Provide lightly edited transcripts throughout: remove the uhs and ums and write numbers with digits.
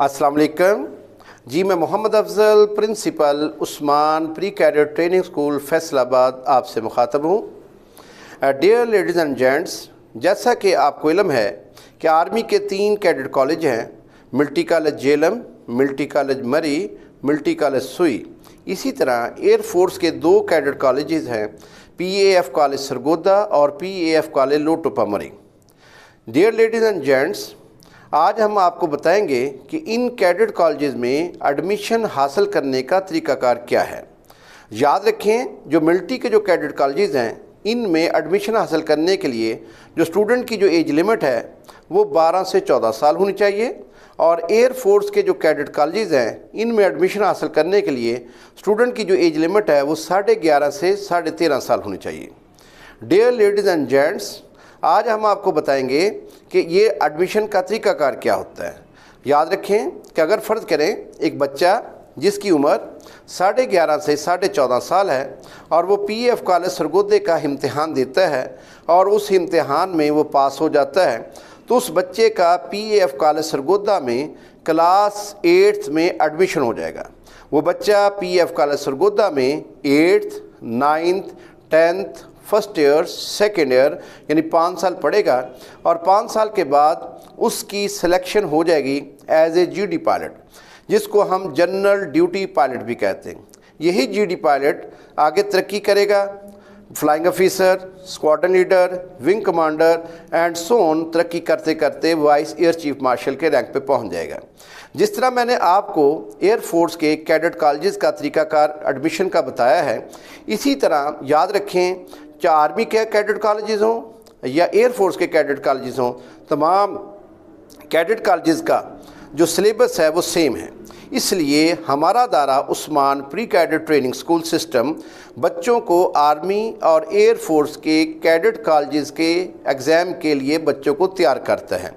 अस्सलाम वालेकुम जी। मैं Mohammad Afzal, principal Usman pre cadet training school Faisalabad आपसे मुखातब हूँ। डियर लेडीज़ एंड जेंट्स, जैसा कि आपको इल्म है कि आर्मी के 3 कैडेट कॉलेज हैं, military college Jhelum, military college मरी, मिलिट्री कॉलेज सुई। इसी तरह एयर फोर्स के 2 कैडेट कॉलेजेस हैं, PAF कॉलेज सरगोदा और PAF कॉलेज लोटोपा मरी। डियर लेडीज़ एंड जेंट्स, आज हम आपको बताएंगे कि इन कैडेट कॉलेजेस में एडमिशन हासिल करने का तरीक़ाकार क्या है। याद रखें, जो मिलिट्री के जो कैडेट कॉलेजेस हैं, इनमें एडमिशन हासिल करने के लिए जो स्टूडेंट की जो एज लिमिट है वो 12 से 14 साल होनी चाहिए, और एयर फोर्स के जो कैडेट कॉलेजेस हैं, इनमें एडमिशन हासिल करने के लिए स्टूडेंट की जो एज लिमिट है वो 11.5 से 13.5 साल होनी चाहिए। डियर लेडीज़ एंड जेंट्स, आज हम आपको बताएंगे कि ये एडमिशन का तरीक़ाकार क्या होता है। याद रखें कि अगर फ़र्ज़ करें एक बच्चा जिसकी उम्र 11.5 से 14.5 साल है और वो PAF कॉलेज सरगोदे का इम्तिहान देता है और उस इम्तिहान में वो पास हो जाता है, तो उस बच्चे का PAF कॉलेज सरगोदा में क्लास 8th में एडमिशन हो जाएगा। वो बच्चा PAF कॉलेज सरगोदा में 8th, 9th, 10th, first year, second year यानी 5 साल पढ़ेगा, और 5 साल के बाद उसकी सिलेक्शन हो जाएगी एज ए GD पायलट, जिसको हम जनरल ड्यूटी पायलट भी कहते हैं। यही GD पायलट आगे तरक्की करेगा, flying officer, squadron leader, wing commander and so on तरक्की करते करते वाइस एयर चीफ मार्शल के रैंक पे पहुंच जाएगा। जिस तरह मैंने आपको एयर फोर्स के कैडेट कॉलेजेस का तरीक़ाकार एडमिशन का बताया है, इसी तरह याद रखें, चाहे आर्मी के कैडेट कॉलेजेस हों या एयर फोर्स के कैडेट कॉलेजेस हों, तमाम कैडेट कॉलेजेस का जो सिलेबस है वो सेम है। इसलिए हमारा दारा Usman pre cadet training school system बच्चों को आर्मी और एयर फोर्स के कैडेट कॉलेजेस के एग्ज़ाम के लिए बच्चों को तैयार करता है।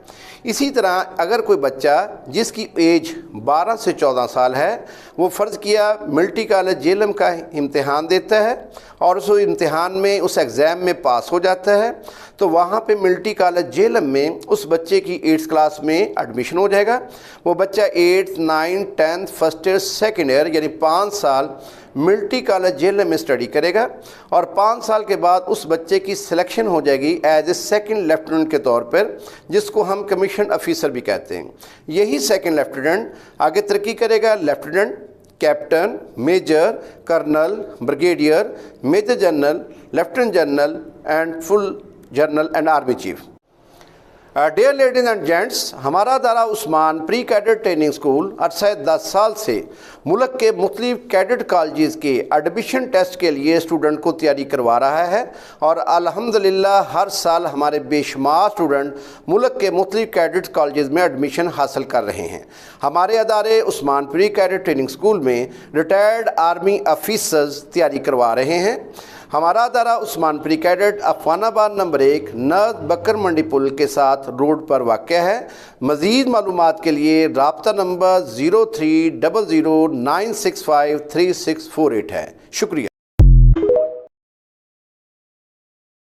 इसी तरह अगर कोई बच्चा जिसकी एज 12 से 14 साल है, वो फ़र्ज़ किया मिलिट्री कॉलेज जेलम का इम्तिहान देता है और उस इम्तिहान में उस एग्ज़ाम में पास हो जाता है, तो वहाँ पे मिलिट्री कॉलेज जेलम में उस बच्चे की 8th क्लास में एडमिशन हो जाएगा। वो बच्चा 8th, 9th, 10th, first year, second year यानी 5 साल मिलिट्री कॉलेज जेल में स्टडी करेगा, और 5 साल के बाद उस बच्चे की सिलेक्शन हो जाएगी एज ए सेकंड लेफ्टिनेंट के तौर पर, जिसको हम कमीशन ऑफिसर भी कहते हैं। यही सेकंड लेफ्टिनेंट आगे तरक्की करेगा lieutenant, captain, major, colonel, brigadier, major general, lieutenant general and full general and army chief. Dear ladies and gents, हमारा दारा Usman pre cadet training school अरसा 10 साल से मुल्क के मुख्तलिफ कैडेट कॉलेजेस के एडमिशन टेस्ट के लिए स्टूडेंट को तैयारी करवा रहा है, और अल्हम्दुलिल्लाह हर साल हमारे बेशुमार स्टूडेंट मुल्क के मुख्तलिफ कैडेट कॉलेजेस में एडमिशन हासिल कर रहे हैं। हमारे अदारे Usman pre cadet training school में रिटायर्ड आर्मी ऑफिसर्स तैयारी करवा रहे हैं। हमारा अदारा Usman pre cadet Afghanabad number 1 नर्द बकर मंडी पुल के साथ रोड पर वाक़या है। मज़ीद मालूमात के लिए राब्ता नंबर 0300965365 है। शुक्रिया।